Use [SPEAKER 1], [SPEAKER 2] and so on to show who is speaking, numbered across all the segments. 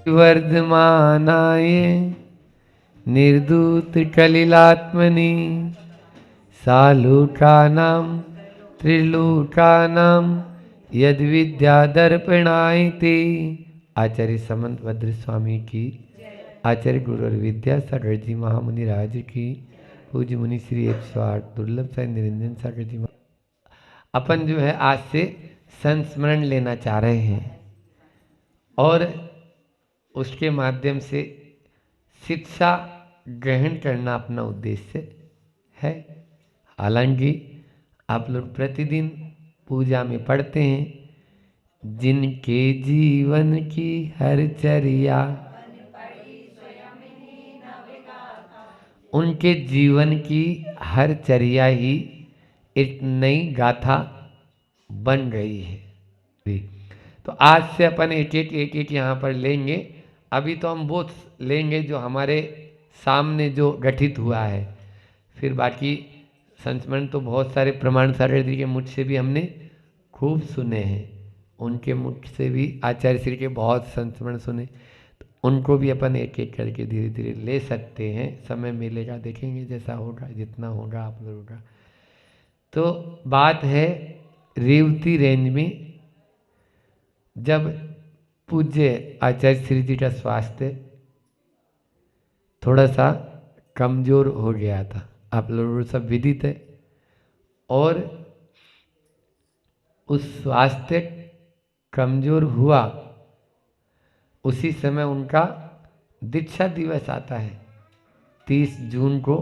[SPEAKER 1] वर्धमानाय निर्दूत कलिलात्मनि सालोकानां त्रिलोकानां यद विद्या दर्पणाय ते। आचार्य समंत भद्र स्वामी की, आचार्य गुरु विद्या सागर जी महामुनि राज की, पूज्य मुनि श्री 108 दुर्लभ साई निरंजन सागर जी। अपन जो है आज से संस्मरण लेना चाह रहे हैं और उसके माध्यम से शिक्षा ग्रहण करना अपना उद्देश्य है। हालांकि आप लोग प्रतिदिन पूजा में पढ़ते हैं, जिनके जीवन की हर चर्या उनके जीवन की हर चर्या ही एक नई गाथा बन गई है। तो आज से अपन एक एक यहाँ पर लेंगे। अभी तो हम वो लेंगे जो हमारे सामने जो गठित हुआ है, फिर बाकी संस्मरण तो बहुत सारे प्रमाण सागर जी के मुझ से भी हमने खूब सुने हैं, उनके मुझ से भी आचार्य श्री के बहुत संस्मरण सुने, तो उनको भी अपन एक एक करके धीरे धीरे ले सकते हैं। समय मिलेगा देखेंगे, जैसा होगा जितना होगा आप लोगों का। तो बात है रेवती रेंज में जब पूज्य आचार्य श्री जी का स्वास्थ्य थोड़ा सा कमजोर हो गया था, आप लोगों को सब विदित है। और उस स्वास्थ्य कमजोर हुआ उसी समय उनका दीक्षा दिवस आता है। 30 जून को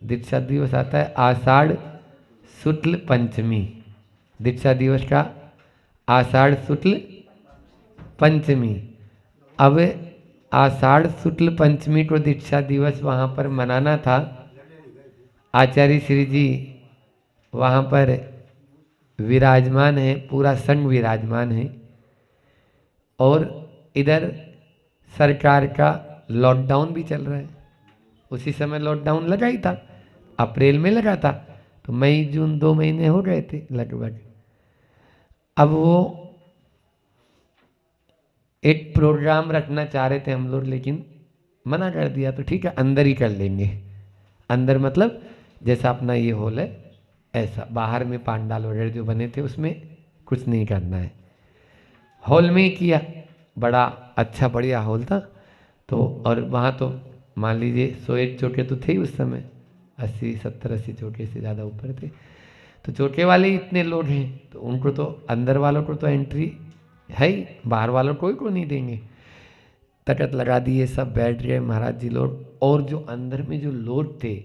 [SPEAKER 1] दीक्षा दिवस आता है, आषाढ़ शुक्ल पंचमी। दीक्षा दिवस का आषाढ़ शुक्ल पंचमी। अब आषाढ़ शुक्ल पंचमी को दीक्षा दिवस वहाँ पर मनाना था। आचार्य श्री जी वहाँ पर विराजमान है, पूरा संघ विराजमान है, और इधर सरकार का लॉकडाउन भी चल रहा है। उसी समय लॉकडाउन लगा ही था, अप्रैल में लगा था, तो मई जून 2 महीने हो गए थे लगभग। अब वो एक प्रोग्राम रखना चाह रहे थे हम लोग, लेकिन मना कर दिया। तो ठीक है, अंदर ही कर लेंगे। अंदर मतलब जैसा अपना ये हॉल है ऐसा, बाहर में पांडाल वगैरह जो बने थे उसमें कुछ नहीं करना है, हॉल में ही किया। बड़ा अच्छा बढ़िया हॉल था। तो और वहाँ तो मान लीजिए 101 चौके तो थे ही उस समय, 80 70 80 चौके से ज़्यादा ऊपर थे। तो चौके वाले ही इतने लोग हैं, तो उनको तो अंदर वालों को तो एंट्री है ही, बाहर वालों कोई को नहीं देंगे। तकत लगा दिए, सब बैठ गए महाराज जी लोग। और जो अंदर में जो लोग थे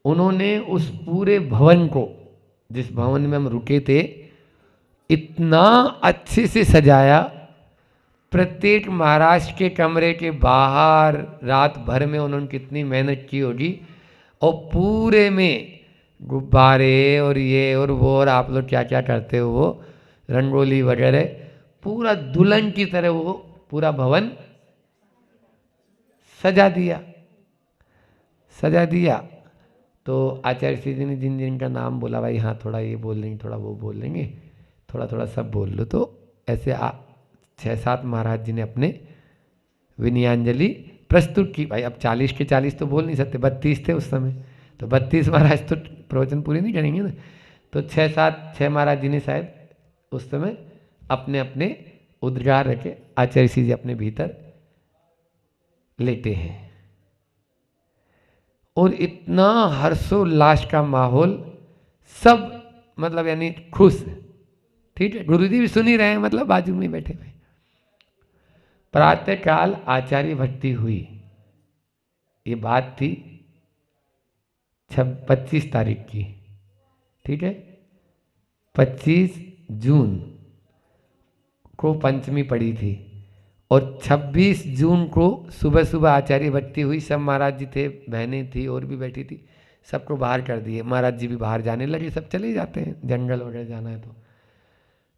[SPEAKER 1] उन्होंने उस पूरे भवन को, जिस भवन में हम रुके थे, इतना अच्छे से सजाया। प्रत्येक महाराज के कमरे के बाहर रात भर में उन्होंने कितनी मेहनत की होगी, और पूरे में गुब्बारे और ये और वो, और आप लोग क्या क्या करते हो वो रंगोली वगैरह, पूरा दुल्हन की तरह वो पूरा भवन सजा दिया, सजा दिया। तो आचार्य श्री जी ने जिन जिन का नाम बोला, भाई हाँ थोड़ा ये बोल लेंगे, थोड़ा वो बोल लेंगे, थोड़ा थोड़ा सब बोल लो। तो ऐसे 6 7 महाराज जी ने अपने विनयांजलि प्रस्तुत की। भाई अब 40 के 40 तो बोल नहीं सकते, 32 थे उस समय, तो 32 महाराज तो प्रवचन पूरे नहीं करेंगे ना। तो 6 महाराज जी ने शायद उस समय अपने अपने उद्गार रखे, आचार्य श्री जी अपने भीतर लेते हैं। और इतना हर्षोल्लास का माहौल, सब मतलब यानी खुश। ठीक है, गुरुजी भी सुन ही रहे हैं, मतलब बाजू में बैठे हुए। प्रातः काल आचार्य भक्ति हुई। ये बात थी 25 तारीख की, ठीक है। 25 जून को पंचमी पड़ी थी, और 26 जून को सुबह सुबह आचार्य भक्ति हुई। सब महाराज जी थे, बहनें थी और भी बैठी थी, सबको बाहर कर दिए। महाराज जी भी बाहर जाने लगे, सब चले जाते हैं, जंगल वगैरह जाना है तो।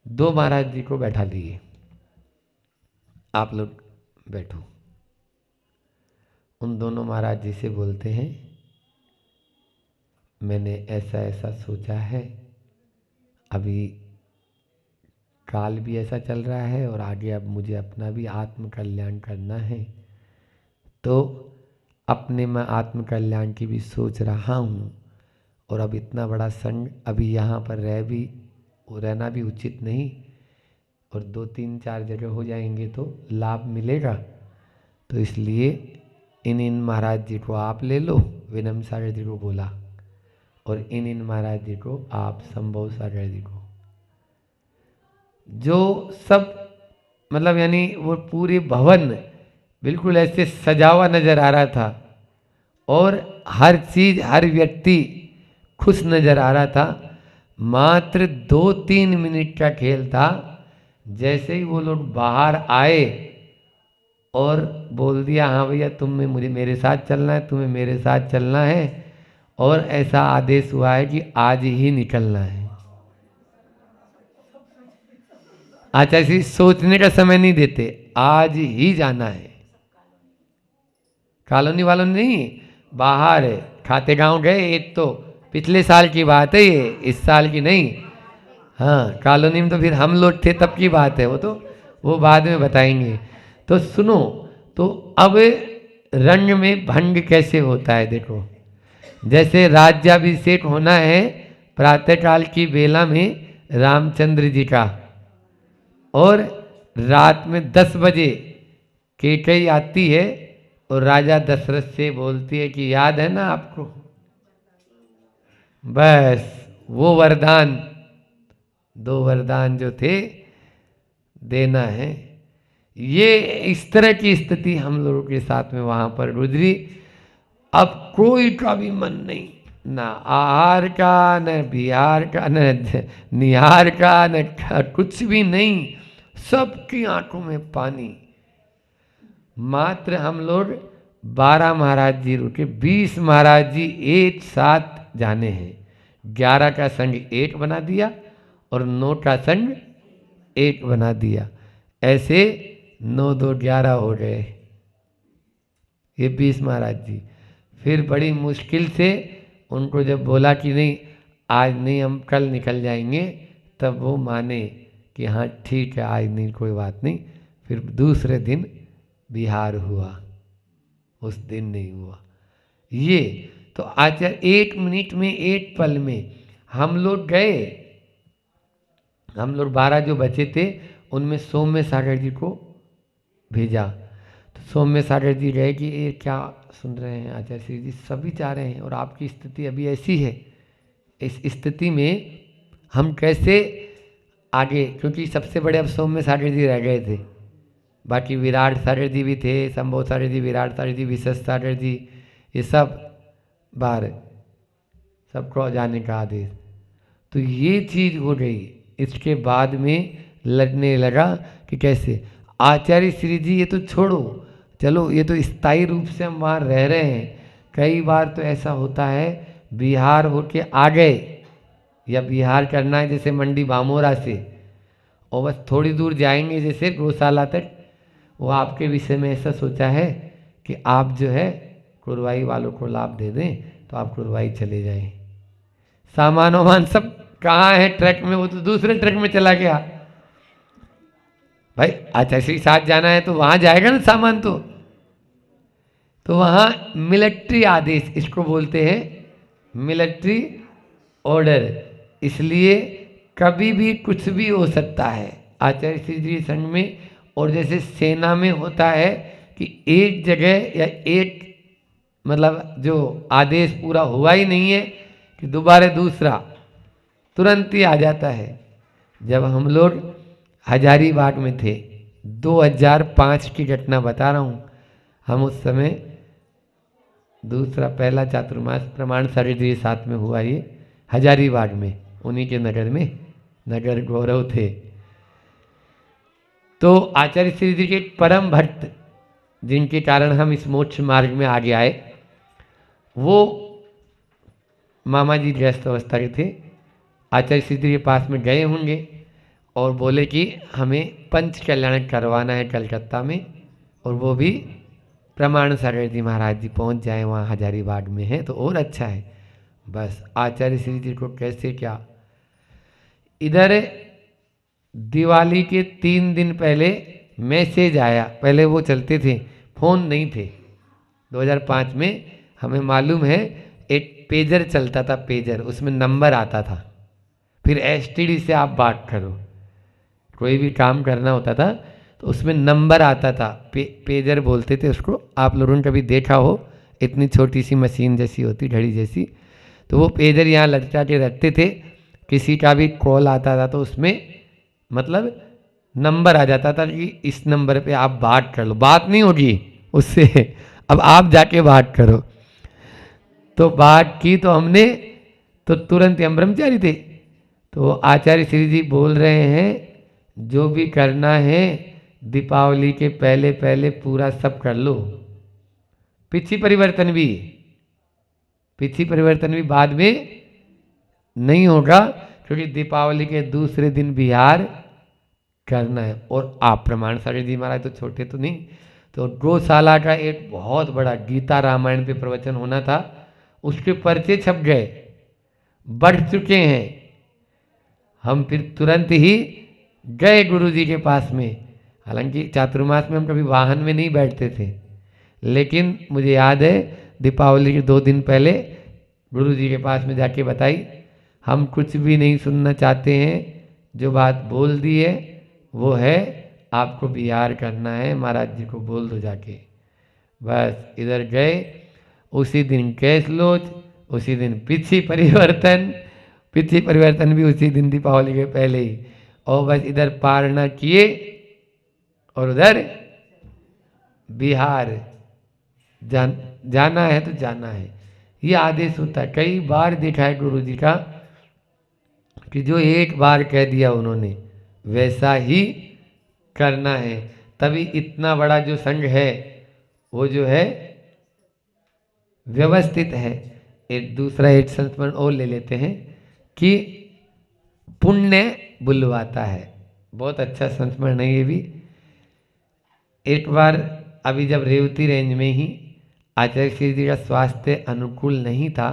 [SPEAKER 1] 2 महाराज जी को बैठा लिए, आप लोग बैठो। उन दोनों महाराज जी से बोलते हैं, मैंने ऐसा ऐसा सोचा है, अभी काल भी ऐसा चल रहा है और आगे अब मुझे अपना भी आत्म कल्याण करना है, तो अपने मैं आत्म कल्याण की भी सोच रहा हूँ। और अब इतना बड़ा संघ अभी यहाँ पर रहना भी उचित नहीं, और 2-3-4 जगह हो जाएंगे तो लाभ मिलेगा। तो इसलिए इन महाराज जी को आप ले लो, विनम्र सागर जी को बोला, और इन महाराज जी को आप, संभव सागर जी को, जो सब मतलब यानी वो पूरे भवन बिल्कुल ऐसे सजा हुआ नजर आ रहा था और हर चीज हर व्यक्ति खुश नजर आ रहा था। मात्र 2-3 मिनट का खेल था। जैसे ही वो लोग बाहर आए और बोल दिया हाँ भैया तुम्हें मुझे मेरे साथ चलना है, तुम्हें मेरे साथ चलना है, और ऐसा आदेश हुआ है कि आज ही निकलना है। अच्छा, ऐसी सोचने का समय नहीं देते, आज ही जाना है। कॉलोनी वालों ने नहीं, बाहर खाते गांव गए, एक तो पिछले साल की बात है ये, इस साल की नहीं। हाँ, कॉलोनी में तो फिर हम लोग थे तब की बात है, वो बाद में बताएंगे। तो सुनो, तो अब रंग में भंग कैसे होता है देखो। जैसे राज्याभिषेक होना है प्रातःकाल की बेला में रामचंद्र जी का, और रात में 10 बजे केकई आती है और राजा दशरथ से बोलती है कि याद है ना आपको, बस वो वरदान, 2 वरदान जो थे देना है। ये इस तरह की स्थिति हम लोगों के साथ में वहां पर गुजरी। अब कोई का भी मन नहीं, ना आहार का, न बिहार का, न निहार का, न कुछ भी नहीं, सबकी आंखों में पानी। मात्र हम लोग 12 महाराज जी रुके, 20 महाराज जी एक साथ जाने हैं। 11 का संग एक बना दिया और 9 का संग एक बना दिया, ऐसे 9 2 11 हो गए ये 20 महाराज जी। फिर बड़ी मुश्किल से उनको जब बोला कि नहीं आज नहीं, हम कल निकल जाएंगे, तब वो माने कि हाँ ठीक है आज नहीं, कोई बात नहीं। फिर दूसरे दिन बिहार हुआ, उस दिन नहीं हुआ। ये तो आचार्य 1 मिनट में, 1 पल में हम लोग गए। हम लोग 12 जो बचे थे उनमें सौम्य सागर जी को भेजा। तो सौम्य सागर जी गए कि ये क्या सुन रहे हैं आचार्य श्री जी, सभी चाह रहे हैं और आपकी स्थिति अभी ऐसी है, इस स्थिति में हम कैसे आगे, क्योंकि सबसे बड़े अब सौम्य सागर जी रह गए थे, बाकी विराट सागर जी भी थे, संभव सागर जी, विराट सागर जी, विशेष सागर जी, ये सब बार सबको जाने का आदेश। तो ये चीज हो गई। इसके बाद में लगने लगा कि कैसे आचार्य श्री जी ये तो छोड़ो, चलो ये तो स्थायी रूप से हम वहाँ रह रहे हैं। कई बार तो ऐसा होता है बिहार होके आ गए, या बिहार करना है जैसे मंडी बामोरा से, और बस थोड़ी दूर जाएंगे जैसे गौशाला तक, वो आपके विषय में ऐसा सोचा है कि आप जो है कुरवाई वालों को लाभ दे दें, तो आप कुरवाई चले जाएं। सामान वामान सब कहाँ है ट्रक में, वो तो दूसरे ट्रक में चला गया। भाई आचार्य श्री साथ जाना है तो वहां जाएगा ना सामान, तो वहां मिलिट्री आदेश, इसको बोलते हैं मिलिट्री ऑर्डर। इसलिए कभी भी कुछ भी हो सकता है आचार्य श्री जी संघ में। और जैसे सेना में होता है कि एक जगह या एक मतलब जो आदेश पूरा हुआ ही नहीं है कि दोबारा दूसरा तुरंत ही आ जाता है। जब हम लोग हजारीबाग में थे, 2005 की घटना बता रहा हूँ, हम उस समय दूसरा पहला चातुर्मास प्रमाण सागर जी साथ में हुआ, ये हजारीबाग में, उन्हीं के नगर में, नगर गौरव थे। तो आचार्य श्री जी के एक परम भक्त जिनके कारण हम इस मोक्ष मार्ग में आगे आए, वो मामा जी गृहस्थ अवस्था के थे। आचार्य श्री जी के पास में गए होंगे और बोले कि हमें पंच कल्याण करवाना है कलकत्ता में, और वो भी प्रमाण सागर जी महाराज जी पहुंच जाए वहाँ हजारीबाग में है तो और अच्छा है। बस आचार्य श्री जी को कैसे क्या, इधर दिवाली के 3 दिन पहले मैसेज आया। पहले वो चलते थे, फोन नहीं थे। 2005 में हमें मालूम है एक पेजर चलता था, पेजर, उसमें नंबर आता था, फिर एसटीडी से आप बात करो, कोई भी काम करना होता था तो उसमें नंबर आता था, पेजर बोलते थे उसको। आप लोगों ने कभी देखा हो, इतनी छोटी सी मशीन जैसी होती, घड़ी जैसी, तो वो पेजर यहाँ लटका के रखते थे। किसी का भी कॉल आता था तो उसमें मतलब नंबर आ जाता था कि इस नंबर पे आप बात कर लो, बात नहीं होगी उससे, अब आप जाके बात करो। तो बात की तो हमने, तो तुरंत हम ब्रह्मचारी थे, तो आचार्य श्री जी बोल रहे हैं जो भी करना है दीपावली के पहले पहले पूरा सब कर लो। पिछी परिवर्तन भी, पिछी परिवर्तन भी बाद में नहीं होगा, क्योंकि दीपावली के दूसरे दिन बिहार करना है। और आप प्रमाण सागर जी महाराज तो छोटे तो नहीं, तो गौशाला का एक बहुत बड़ा गीता रामायण पे प्रवचन होना था, उसके पर्चे छप गए, बढ़ चुके हैं। हम फिर तुरंत ही गए गुरु जी के पास में। हालांकि चातुर्मास में हम कभी वाहन में नहीं बैठते थे, लेकिन मुझे याद है दीपावली के 2 दिन पहले गुरु जी के पास में जाके बताई, हम कुछ भी नहीं सुनना चाहते हैं, जो बात बोल दी है वो है आपको बिहार करना है, महाराज जी को बोल दो जाके। बस इधर गए, उसी दिन कैश लोच, उसी दिन पिछी परिवर्तन, पिछी परिवर्तन भी उसी दिन दीपावली के पहले ही। और बस इधर पारना किए और उधर बिहार जाना है तो जाना है, ये आदेश होता है। कई बार देखा है गुरु जी का कि जो एक बार कह दिया उन्होंने वैसा ही करना है। तभी इतना बड़ा जो संघ है वो जो है व्यवस्थित है। एक दूसरा एक संस्मरण और ले लेते हैं कि पुण्य बुलवाता है, बहुत अच्छा संस्मरण है ये भी। एक बार अभी जब रेवती रेंज में ही आचार्य श्री जी का स्वास्थ्य अनुकूल नहीं था,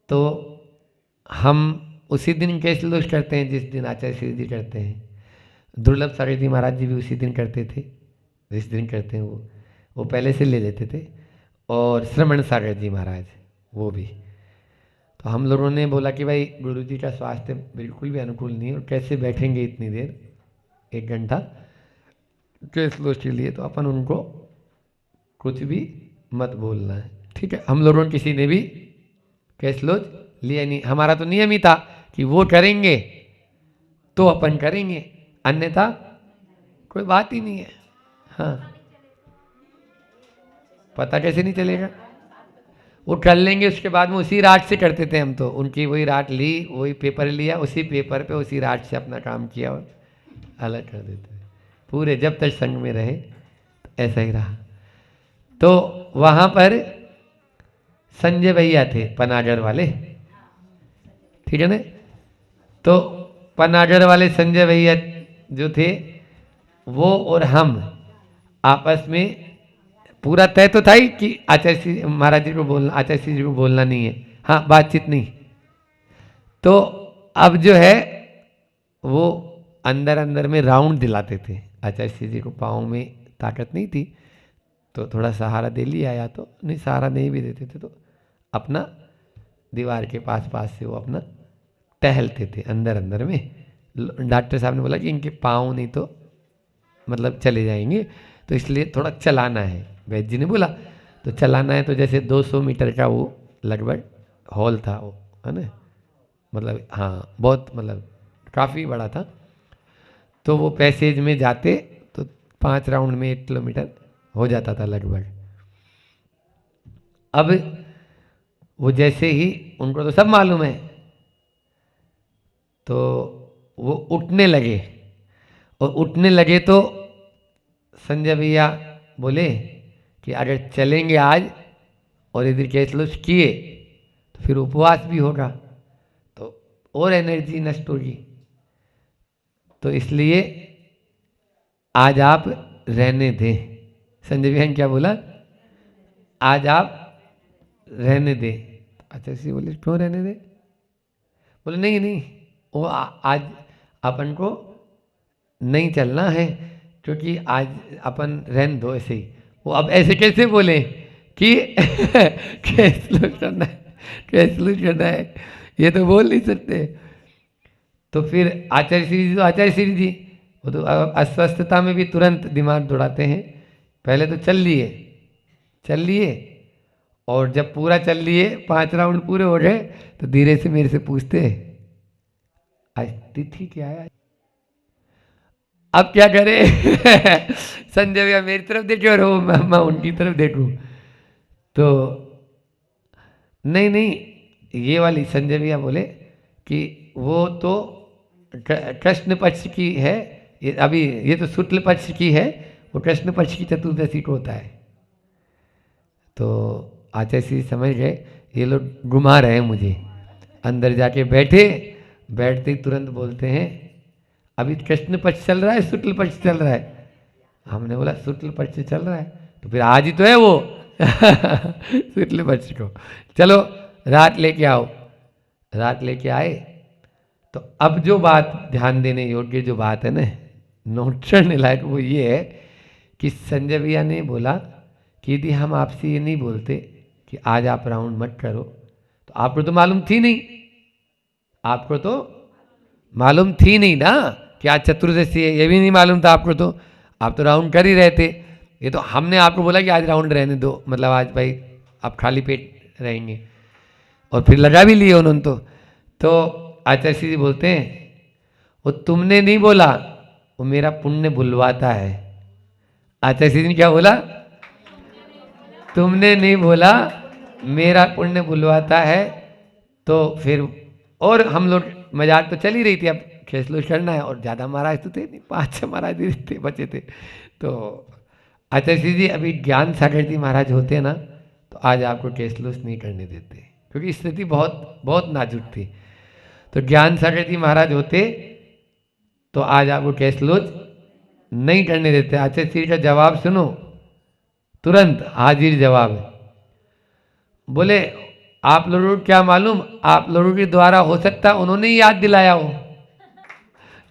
[SPEAKER 1] तो हम उसी दिन कैसे लोग करते हैं जिस दिन आचार्य श्री जी करते हैं। दुर्लभ सागर जी महाराज जी भी उसी दिन करते थे जिस दिन करते हैं वो पहले से ले लेते थे, और श्रमण सागर जी महाराज वो भी। तो हम लोगों ने बोला कि भाई गुरु जी का स्वास्थ्य बिल्कुल भी अनुकूल नहीं है और कैसे बैठेंगे इतनी देर, 1 घंटा केस लोच के लिए, तो अपन उनको कुछ भी मत बोलना है, ठीक है। हम लोगों ने किसी ने भी केस लोच लिया नहीं। हमारा तो नियम ही था कि वो करेंगे तो अपन करेंगे, अन्यथा कोई बात ही नहीं है। हाँ, पता कैसे नहीं चलेगा, वो कर लेंगे, उसके बाद में उसी रात से करते थे हम तो। उनकी वही रात ली, वही पेपर लिया, उसी पेपर पे उसी रात से अपना काम किया और अलग कर देते थे पूरे, जब तक संघ में रहे तो ऐसा ही रहा। तो वहाँ पर संजय भैया थे पनागर वाले, ठीक है ना। तो पनागर वाले संजय भैया जो थे वो और हम आपस में पूरा तय तो था ही कि आचार्य श्री महाराज जी को बोलना, आचार्य श्री जी को बोलना नहीं है, हाँ बातचीत नहीं। तो अब जो है वो अंदर अंदर में राउंड दिलाते थे। आचार्य श्री जी को पाँव में ताकत नहीं थी तो थोड़ा सहारा दे लिया, या तो नहीं सहारा नहीं भी देते थे तो अपना दीवार के पास पास से वो अपना टहलते थे अंदर अंदर में। डॉक्टर साहब ने बोला कि इनके पाँव नहीं तो मतलब चले जाएंगे, तो इसलिए थोड़ा चलाना है। वैद्य जी ने बोला तो चलाना है, तो जैसे 200 मीटर का वो लगभग हॉल था वो, है ना, मतलब हाँ बहुत मतलब काफ़ी बड़ा था। तो वो पैसेज में जाते तो 5 राउंड में 1 किलोमीटर हो जाता था लगभग। अब वो जैसे ही, उनको तो सब मालूम है, तो वो उठने लगे, और उठने लगे तो संजय भैया बोले कि अगर चलेंगे आज और इधर कैश लॉस किए तो फिर उपवास भी होगा तो और एनर्जी नष्ट होगी, तो इसलिए आज आप रहने दें। संजय भैया ने क्या बोला, आज आप रहने दें। अच्छा सी बोले क्यों रहने दें, बोले नहीं नहीं वो आज अपन को नहीं चलना है, क्योंकि आज अपन रहन दो ऐसे ही। वो अब ऐसे कैसे बोले कि कैसे करना है, कैसे करना है, ये तो बोल नहीं सकते। तो फिर आचार्य श्री जी, तो आचार्य श्री जी वो तो अस्वस्थता में भी तुरंत दिमाग दौड़ाते हैं। पहले तो चल लिए, चल लिए, और जब पूरा चल लिए, 5 राउंड पूरे हो गए, तो धीरे से मेरे से पूछते हैं आज तिथि क्या है, अब क्या करे। संजय भैया मेरी तरफ देखे और वो मैं उनकी तरफ देखूं, तो नहीं नहीं, ये वाली संजय भैया बोले कि वो तो कृष्ण पक्ष की है, ये अभी ये तो शुक्ल पक्ष की है, वो कृष्ण पक्ष की चतुर्दशी को होता है। तो आचार्य श्री समझ गए ये लोग घुमा रहे हैं मुझे। अंदर जाके बैठे, बैठते ही तुरंत बोलते हैं अभी कृष्ण पक्ष चल रहा है शुक्ल पक्ष चल रहा है। हमने बोला शुक्ल पक्ष चल रहा है, तो फिर आज ही तो है वो शुक्ल पक्ष को, चलो रात लेके आओ। रात लेके आए, तो अब जो बात ध्यान देने योग्य जो बात है ना, नोट करने लायक, वो ये है कि संजय भैया ने बोला कि यदि हम आपसे ये नहीं बोलते कि आज आप राउंड मत करो, तो आपको तो मालूम थी नहीं, आपको तो मालूम थी नहीं ना कि आज चतुर्दशी है, ये भी नहीं मालूम था आपको, तो आप तो राउंड कर ही रहे थे। ये तो हमने आपको बोला कि आज राउंड रहने दो, मतलब आज भाई आप खाली पेट रहेंगे, और फिर लगा भी लिए उन्होंने। तो आचार्य श्री जी बोलते हैं वो तुमने नहीं बोला, वो मेरा पुण्य बुलवाता है। आचार्य श्री जी ने क्या बोला, तुमने नहीं बोला, मेरा पुण्य बुलवाता है। तो फिर और हम लोग मजाक तो चल ही रही थी, अब खेसलूस करना है, और ज़्यादा महाराज तो थे नहीं, 5-6 महाराज ही थे, बचे थे। तो आचार्य श्री जी अभी ज्ञान सागर जी महाराज होते ना, तो आज आपको केसलूस नहीं करने देते, क्योंकि स्थिति बहुत बहुत नाजुक थी। तो ज्ञान सागर जी महाराज होते तो आज आपको केसलूस नहीं करने देते। आचार्य श्री का जवाब सुनो, तुरंत हाजिर जवाब है। बोले आप लोगों को क्या मालूम, आप लोगों के द्वारा हो सकता उन्होंने ही याद दिलाया हो,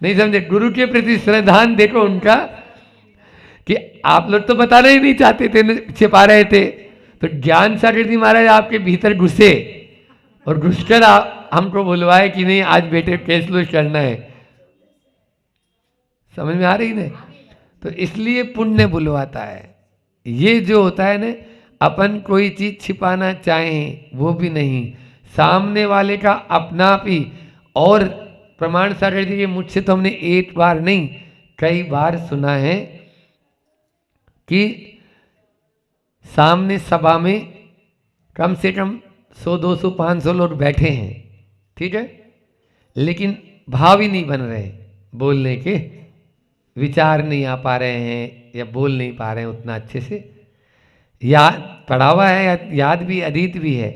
[SPEAKER 1] नहीं समझे, गुरु के प्रति श्रद्धान देखो उनका, कि आप लोग तो बताना ही नहीं चाहते थे, छिपा रहे थे। तो ज्ञान सागर जी महाराज आपके भीतर घुसे और घुसकर हमको बुलवाए कि नहीं आज बेटे केसलूस करना है। समझ में आ रही ना? तो इसलिए पुण्य बुलवाता है। ये जो होता है ना, अपन कोई चीज छिपाना चाहें वो भी नहीं, सामने वाले का अपना भी। और प्रमाण सागर जी के मुझसे तो हमने एक बार नहीं कई बार सुना है कि सामने सभा में कम से कम 100, 200, 500 लोग बैठे हैं, ठीक है, लेकिन भाव ही नहीं बन रहे बोलने के, विचार नहीं आ पा रहे हैं या बोल नहीं पा रहे हैं उतना अच्छे से, याद पढ़ा हुआ है, याद भी अधीत भी है,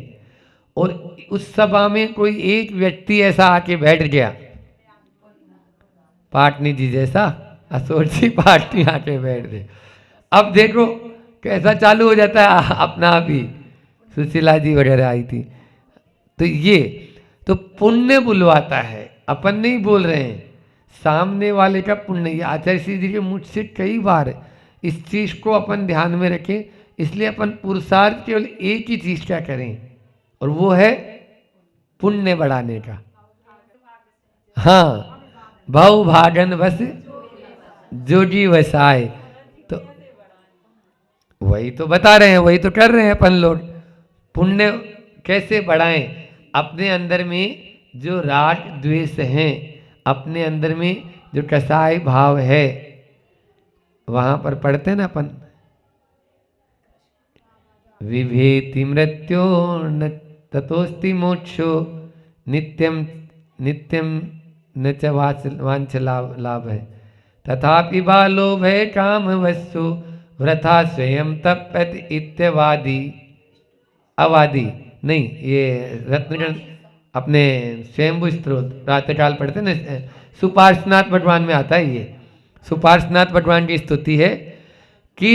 [SPEAKER 1] और उस सभा में कोई एक व्यक्ति ऐसा आके बैठ गया, पाटनी जी जैसा असोची पाटनी आके बैठ गए। अब देखो कैसा चालू हो जाता है अपना आप ही, सुशीला जी वगैरह आई थी। तो ये तो पुण्य बुलवाता है, अपन नहीं बोल रहे हैं, सामने वाले का पुण्य। ये आचार्य श्री जी के मुझसे कई बार इस चीज को अपन ध्यान में रखें, इसलिए अपन पुरुषार्थ केवल एक ही चीज क्या करें, और वो है पुण्य बढ़ाने का। हाँ, भाव भागन बस जोगी वसाए, तो वही तो बता रहे हैं, वही तो कर रहे हैं अपन लोग। पुण्य कैसे बढ़ाएं, अपने अंदर में जो राग द्वेष हैं, अपने अंदर में जो कसाई भाव है, वहां पर पढ़ते हैं ना अपन, विभेति मृत्यो न ततोस्ति मोक्षो नित्यम नित्यम न च वांछ लाभ है, तथापि बालो भय काम वस्तु वृथा स्वयं तप्यत इत्यवादी। अवादी नहीं, ये रत्नगण अपने स्वयंभू स्त्रोत प्रातःकाल पढ़ते ना, सुपार्श्वनाथ भगवान में आता है। ये सुपार्श्वनाथ भगवान की स्तुति है कि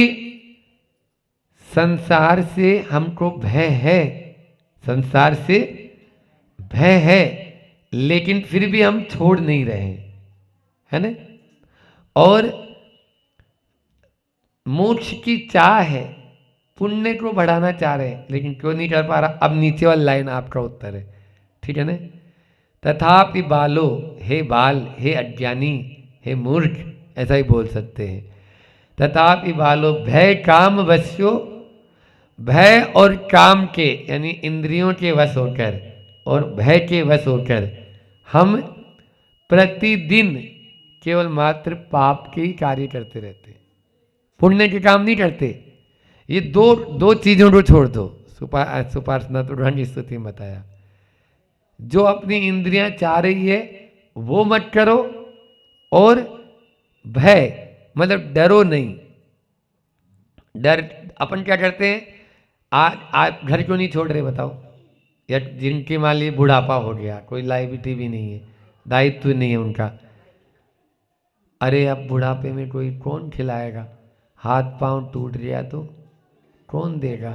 [SPEAKER 1] संसार से हमको भय है, संसार से भय है, लेकिन फिर भी हम छोड़ नहीं रहे, है ना। और मोक्ष की चाह है, पुण्य को बढ़ाना चाह रहे हैं लेकिन क्यों नहीं कर पा रहा। अब नीचे वाली लाइन आपका उत्तर है, ठीक है ना। तथापि बालो, हे बाल, हे अज्ञानी, हे मूर्ख, ऐसा ही बोल सकते हैं। तथापि बालो भय काम वश्यो, भय और काम के यानी इंद्रियों के वश होकर और भय के वश होकर हम प्रतिदिन केवल मात्र पाप के ही कार्य करते रहते हैं, पुण्य के काम नहीं करते। ये दो चीजों को छोड़ दो। सुपार्सना तो ढंग स्तुति में बताया, जो अपनी इंद्रियां चाह रही है वो मत करो, और भय मतलब डरो नहीं। डर अपन क्या करते हैं, आज घर क्यों नहीं छोड़ रहे बताओ, या जिनके मान लीजिए बुढ़ापा हो गया, कोई लाइबिलिटी भी नहीं है, दायित्व नहीं है उनका, अरे अब बुढ़ापे में कोई कौन खिलाएगा, हाथ पांव टूट गया तो कौन देगा,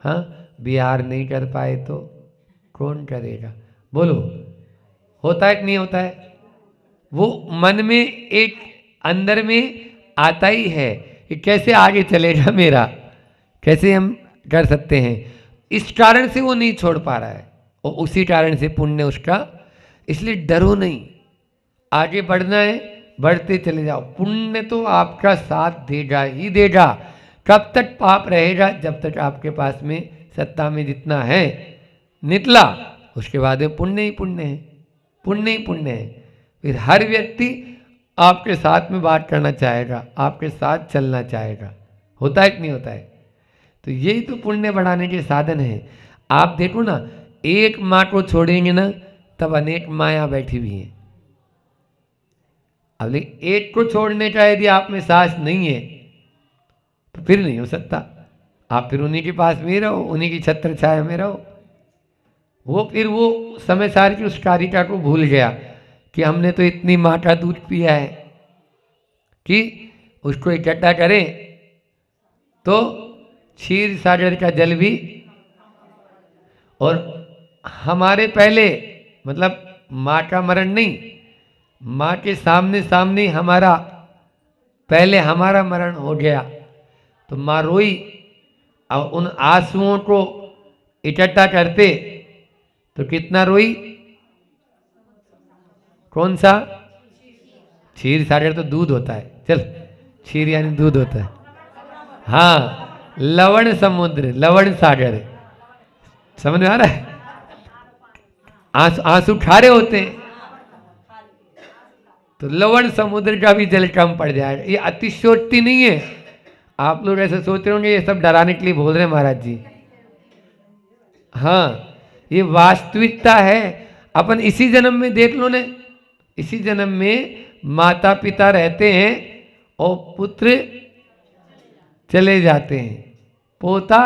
[SPEAKER 1] हाँ बिहार नहीं कर पाए तो कौन करेगा, बोलो होता है कि नहीं होता है। वो मन में एक अंदर में आता ही है कि कैसे आगे चलेगा मेरा, कैसे हम कर सकते हैं। इस कारण से वो नहीं छोड़ पा रहा है और उसी कारण से पुण्य उसका। इसलिए डरो नहीं, आगे बढ़ना है, बढ़ते चले जाओ, पुण्य तो आपका साथ देगा ही देगा। कब तक पाप रहेगा, जब तक आपके पास में सत्ता में जितना है निकला, उसके बाद में पुण्य ही पुण्य है, पुण्य ही पुण्य है। फिर हर व्यक्ति आपके साथ में बात करना चाहेगा, आपके साथ चलना चाहेगा, होता है कि नहीं होता है। तो यही तो पुण्य बढ़ाने के साधन है। आप देखो ना, एक माँ को छोड़ेंगे ना तब अनेक माँ यहाँ बैठी हुई हैं। अब लेकिन एक को छोड़ने का यदि आप में साहस नहीं है तो फिर नहीं हो सकता। आप फिर उन्हीं के पास में ही रहो, उन्हीं की छत्र छाया में रहो। वो फिर वो समय सार की उस कारिका को भूल गया कि हमने तो इतनी माँ का दूध पिया है कि उसको इकट्ठा करें तो क्षीर सागर का जल भी। और हमारे पहले मतलब माँ का मरण नहीं, माँ के सामने सामने हमारा पहले हमारा मरण हो गया तो माँ रोई, और उन आंसुओं को इकट्ठा करते तो कितना रोई। कौन सा, क्षीर सागर तो दूध होता है, चल क्षीर यानी दूध होता है, हाँ लवण समुद्र, लवण सागर, समझ में आ रहा है। आंसू खारे होते हैं तो लवण समुद्र का भी जल कम पड़ जाएगा। ये अतिशयोक्ति नहीं है। आप लोग ऐसे सोच रहे होंगे ये सब डराने के लिए बोल रहे हैं महाराज जी, हाँ ये वास्तविकता है। अपन इसी जन्म में देख लो ने, इसी जन्म में माता पिता रहते हैं और पुत्र चले जाते हैं, पोता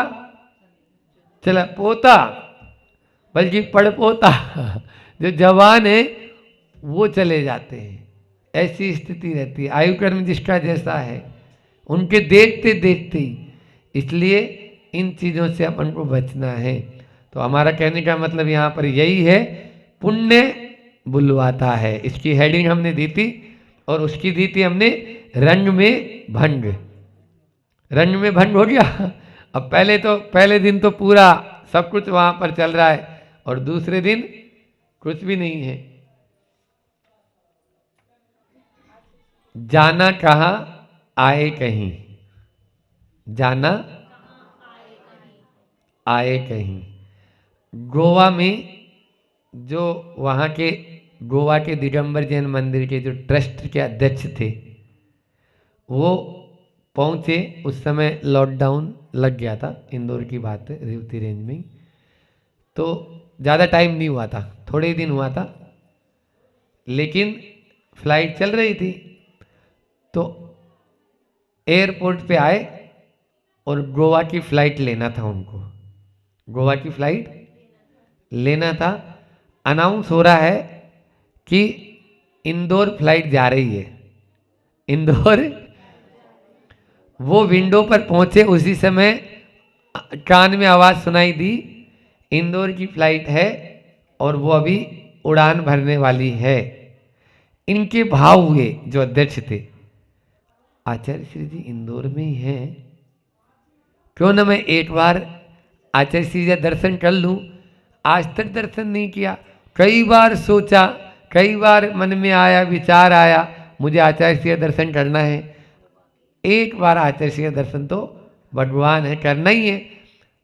[SPEAKER 1] चला, पोता बल्कि पड़पोता जो जवान है वो चले जाते हैं। ऐसी स्थिति रहती है, आयु कर्म जिसका जैसा है उनके देखते देखते ही। इसलिए इन चीज़ों से अपन को बचना है। तो हमारा कहने का मतलब यहाँ पर यही है, पुण्य बुलवाता है, इसकी हेडिंग हमने दी थी। और उसकी दी थी हमने रंग में भंग, रंग में भंग हो गया। अब पहले दिन तो पूरा सब कुछ वहाँ पर चल रहा है और दूसरे दिन कुछ भी नहीं है। जाना कहाँ आए कहीं, जाना आए कहीं। गोवा में जो वहाँ के गोवा के दिगंबर जैन मंदिर के जो ट्रस्ट के अध्यक्ष थे वो पहुँचे, उस समय लॉकडाउन लग गया था, इंदौर की बात है, रेवती रेंज में। तो ज़्यादा टाइम नहीं हुआ था, थोड़े ही दिन हुआ था, लेकिन फ्लाइट चल रही थी। तो एयरपोर्ट पे आए और गोवा की फ़्लाइट लेना था उनको, गोवा की फ़्लाइट लेना था। अनाउंस हो रहा है कि इंदौर फ्लाइट जा रही है, इंदौर। वो विंडो पर पहुंचे, उसी समय कान में आवाज़ सुनाई दी, इंदौर की फ़्लाइट है और वो अभी उड़ान भरने वाली है। इनके भाव हुए जो अध्यक्ष थे, आचार्य श्री जी इंदौर में ही हैं, क्यों ना मैं एक बार आचार्य श्री जी का दर्शन कर लूं। आज तक दर्शन नहीं किया, कई बार सोचा, कई बार मन में आया, विचार आया मुझे आचार्य श्री का दर्शन करना है। एक बार आचार्य श्री का दर्शन तो भगवान है, करना ही है,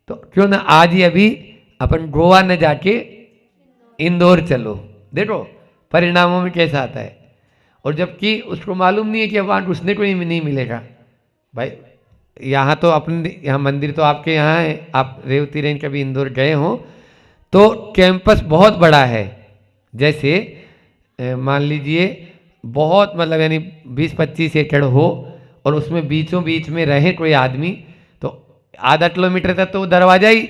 [SPEAKER 1] तो क्यों ना आज ही अभी अपन गोवा न जाके इंदौर चलो, देखो परिणामों में कैसा आता है। और जबकि उसको मालूम नहीं है कि वहाँ घुसने को ही नहीं मिलेगा। भाई यहाँ तो अपने यहाँ मंदिर तो आपके यहाँ है, आप रेवती रेंज कभी इंदौर गए हो तो कैंपस बहुत बड़ा है। जैसे मान लीजिए बहुत मतलब यानी 20-25 एकड़ हो और उसमें बीचों बीच में रहे कोई आदमी तो आधा किलोमीटर तक तो दरवाजा ही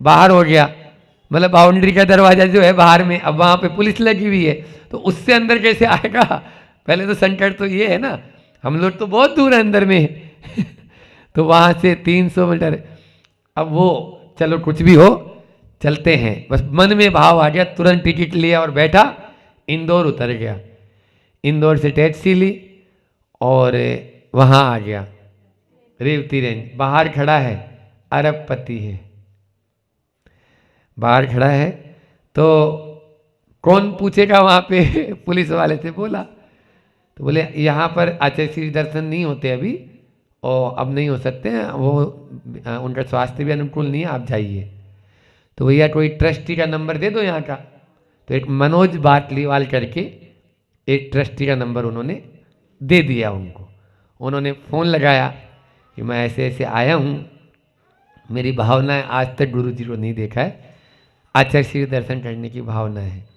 [SPEAKER 1] बाहर हो गया, मतलब बाउंड्री का दरवाजा जो है बाहर में। अब वहाँ पे पुलिस लगी हुई है तो उससे अंदर कैसे आएगा? पहले तो संकट तो ये है ना, हम लोग तो बहुत दूर है अंदर में तो वहाँ से 300 मीटर। अब वो चलो कुछ भी हो चलते हैं, बस मन में भाव आ गया, तुरंत टिकट लिया और बैठा, इंदौर उतर गया। इंदौर से टैक्सी ली और वहाँ आ गया रेवती रेंज। बाहर खड़ा है, अरबपति है, बाहर खड़ा है तो कौन पूछेगा वहाँ पे पुलिस वाले से बोला, तो बोले यहाँ पर आचार्य श्री दर्शन नहीं होते अभी और अब नहीं हो सकते हैं, वो उनका स्वास्थ्य भी अनुकूल नहीं है, आप जाइए। तो भैया कोई ट्रस्टी का नंबर दे दो यहाँ का। तो एक मनोज बाटलीवाल करके एक ट्रस्टी का नंबर उन्होंने दे दिया उनको। उन्होंने फ़ोन लगाया कि मैं ऐसे ऐसे आया हूँ, मेरी भावना है आज तक गुरु जी को नहीं देखा है, आचार्य श्री दर्शन करने की भावना है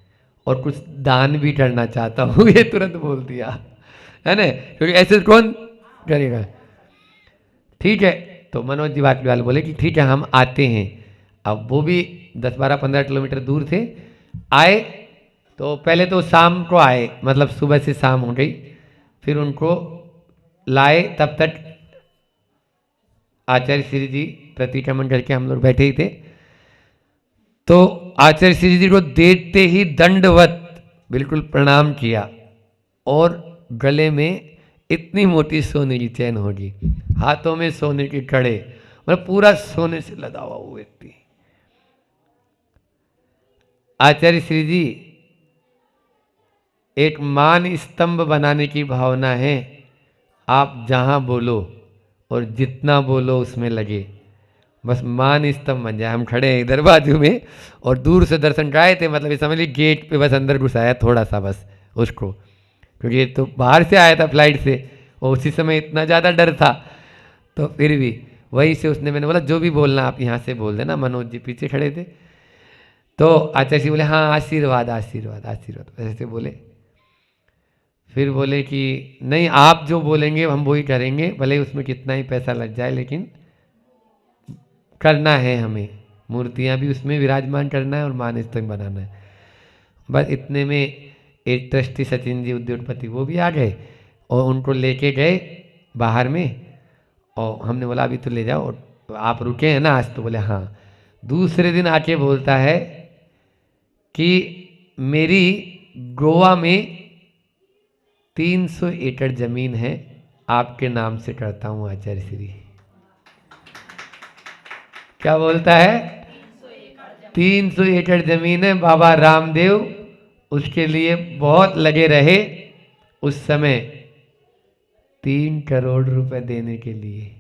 [SPEAKER 1] और कुछ दान भी करना चाहता हूँ। ये तुरंत बोल दिया है ना, क्योंकि ऐसे कौन करेगा। ठीक है, तो मनोज जी बाटलीवाल बोले कि ठीक है हम आते हैं। अब वो भी 10-12-15 किलोमीटर दूर थे। आए तो पहले तो शाम को आए, मतलब सुबह से शाम हो गई, फिर उनको लाए, तब तक आचार्य श्री जी प्रतिक्रमण करके हम लोग बैठे ही थे। तो आचार्य श्री जी को देखते ही दंडवत बिल्कुल प्रणाम किया और गले में इतनी मोटी सोने की चैन होगी, हाथों में सोने के कड़े, मतलब पूरा सोने से लदा हुआ वो व्यक्ति। आचार्य श्री जी एक मान स्तंभ बनाने की भावना है, आप जहाँ बोलो और जितना बोलो उसमें लगे, बस मान स्तंभ बन जाए। हम खड़े हैं इधर बाजू में और दूर से दर्शन कराए थे, मतलब ये समझ लीजिए गेट पे बस अंदर घुसाया थोड़ा सा बस उसको, क्योंकि ये तो बाहर से आया था फ्लाइट से और उसी समय इतना ज़्यादा डर था। तो फिर भी वहीं से उसने, मैंने बोला जो भी बोलना आप यहाँ से बोल देना। मनोज जी पीछे खड़े थे तो आचार्य जी बोले हाँ आशीर्वाद आशीर्वाद आशीर्वाद, ऐसे बोले। फिर बोले कि नहीं आप जो बोलेंगे हम वही करेंगे, भले उसमें कितना ही पैसा लग जाए लेकिन करना है हमें, मूर्तियाँ भी उसमें विराजमान करना है और मान स्तंभ बनाना है। बस इतने में एक ट्रस्टी सचिन जी उद्योगपति वो भी आ गए और उनको लेके गए बाहर में, और हमने बोला अभी तो ले जाओ, तो आप रुके हैं ना आज? तो बोले हाँ। दूसरे दिन आके बोलता है कि मेरी गोवा में 300 एकड़ जमीन है, आपके नाम से करता हूँ आचार्य श्री। क्या बोलता है? 300 एकड़ जमीन है, बाबा रामदेव उसके लिए बहुत लगे रहे उस समय 3 करोड़ रुपए देने के लिए,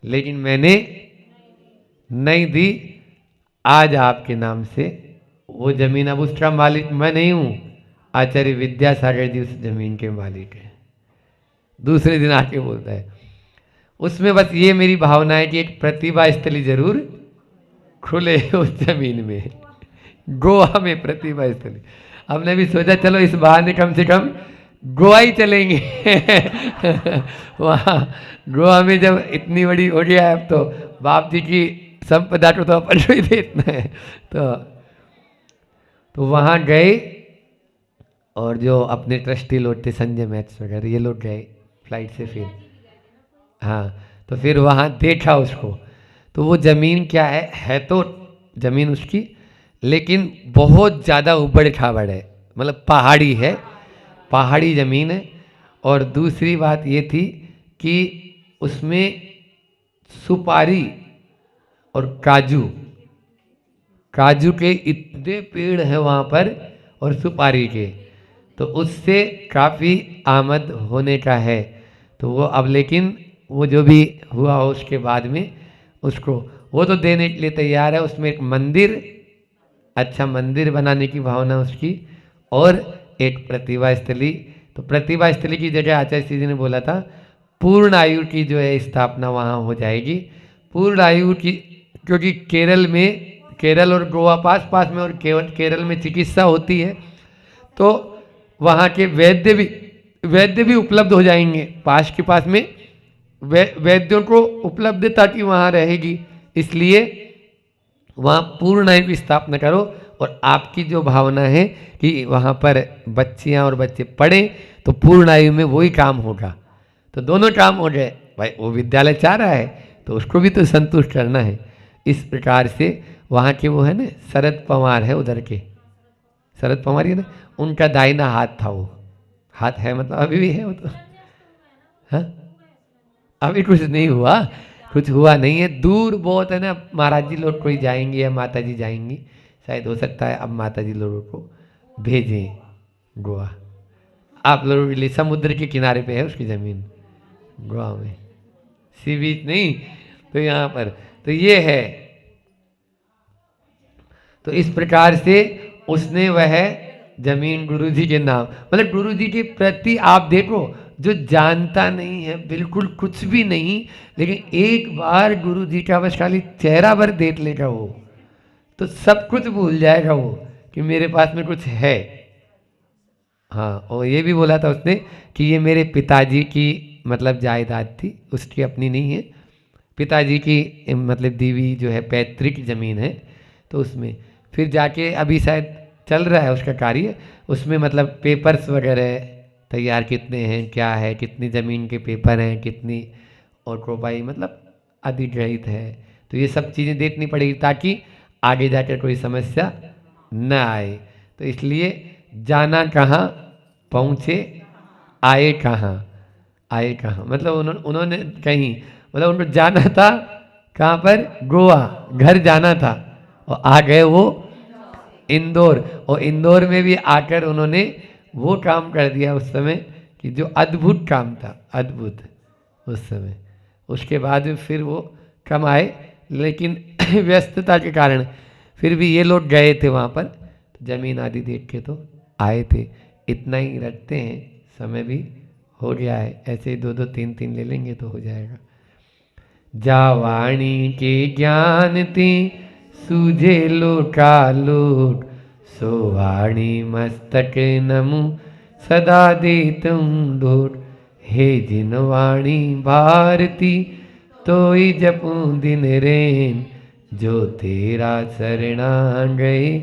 [SPEAKER 1] लेकिन मैंने नहीं दी। आज आपके नाम से वो जमीन, अब उसका मालिक मैं नहीं हूं, आचार्य विद्यासागर जी उस जमीन के मालिक हैं। दूसरे दिन आके बोलता है उसमें बस ये मेरी भावना है कि एक प्रतिभा स्थली जरूर खुले उस जमीन में, गोवा में प्रतिभा स्थली। हमने भी सोचा चलो इस बहाने कम से कम गोवा ही चलेंगे वहाँ गोवा में जब इतनी बड़ी हो गया है, अब तो बाप जी की संपदा को तो अपन को ही देखना है। तो वहाँ गए और जो अपने ट्रस्टी लोग थे संजय मैथ्स वगैरह ये लोग गए फ्लाइट से। फिर हाँ, तो फिर वहाँ देखा उसको, तो वो ज़मीन क्या है तो ज़मीन उसकी, लेकिन बहुत ज़्यादा उबड़ खाबड़ है, मतलब पहाड़ी है, पहाड़ी ज़मीन है। और दूसरी बात ये थी कि उसमें सुपारी और काजू, काजू के इतने पेड़ हैं वहाँ पर और सुपारी के, तो उससे काफ़ी आमद होने का है। तो वो अब लेकिन वो जो भी हुआ हो उसके बाद में उसको वो तो देने के लिए तैयार है। उसमें एक मंदिर, अच्छा मंदिर बनाने की भावना उसकी, और एक प्रतिभा स्थली। तो प्रतिभा स्थली की जगह आचार्य श्री जी ने बोला था पूर्ण आयु की जो है स्थापना वहाँ हो जाएगी। पूर्ण आयु की, क्योंकि केरल में, केरल और गोवा पास पास में, और केरल में चिकित्सा होती है तो वहाँ के वैद्य भी उपलब्ध हो जाएंगे। पास के पास में वैद्यों को उपलब्धता की वहाँ रहेगी, इसलिए वहाँ पूर्ण आयु की स्थापना करो। और आपकी जो भावना है कि वहाँ पर बच्चियाँ और बच्चे पढ़ें तो पूर्ण आयु में वही काम होगा, तो दोनों काम हो जाए। भाई वो विद्यालय चाह रहा है तो उसको भी तो संतुष्ट करना है। इस प्रकार से वहाँ के वो है ना शरद पवार है उधर के, शरद पवार है ना, उनका दाहिना हाथ था वो, हाथ है मतलब अभी भी है वो तो। हाँ अभी कुछ नहीं हुआ, कुछ हुआ नहीं है, दूर बहुत है ना। महाराज जी लोग कोई जाएंगे या माता जी जाएंगी, शायद हो सकता है अब माता जी लोगों को भेजें गोवा। आप लोगों के लिए समुद्र के किनारे पे है उसकी ज़मीन, गोवा में, सी बीच नहीं, तो यहाँ पर तो ये है। तो इस प्रकार से उसने वह जमीन गुरुजी के नाम, मतलब गुरुजी के प्रति आप देखो, जो जानता नहीं है बिल्कुल कुछ भी नहीं, लेकिन एक बार गुरुजी का बस खाली चेहरा भर देख लेगा वो, तो सब कुछ भूल जाएगा वो कि मेरे पास में कुछ है। हाँ, और ये भी बोला था उसने कि ये मेरे पिताजी की मतलब जायदाद थी, उसकी अपनी नहीं है, पिताजी की मतलब दीवी जो है पैतृक जमीन है। तो उसमें फिर जाके अभी शायद चल रहा है उसका कार्य, उसमें मतलब पेपर्स वगैरह तैयार कितने हैं, क्या है, कितनी ज़मीन के पेपर हैं, कितनी और कोपाई मतलब अधिग्रहित है, तो ये सब चीज़ें देखनी पड़ेगी ताकि आगे जाकर कोई समस्या न आए। तो इसलिए जाना कहाँ, पहुँचे, आए कहाँ, आए कहाँ, मतलब उन्होंने कहीं, मतलब उनको जाना था कहाँ पर, गोवा, घर जाना था, और आ गए वो इंदौर। और इंदौर में भी आकर उन्होंने वो काम कर दिया उस समय कि जो अद्भुत काम था, अद्भुत उस समय। उसके बाद फिर वो कम आए, लेकिन व्यस्तता के कारण फिर भी ये लोग गए थे वहाँ पर, जमीन आदि देख के तो आए थे। इतना ही रखते हैं, समय भी हो गया है, ऐसे ही 2-2 3-3 ले लेंगे तो हो जाएगा। जा वाणी के ज्ञान ती सूझे लोकालोक, सो वाणी मस्तक नमु सदा दे तुम ढोट। हे जिन वाणी भारती तोई जपू दिन रेन, जो तेरा शरणा गए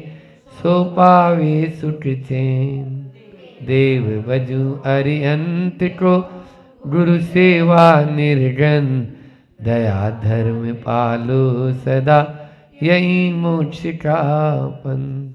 [SPEAKER 1] सो पावे सुख चैन। देव बजू अरिहंत को गुरु सेवा निर्गन, दया धर्म पालो सदा यही मोक्ष का पंथ।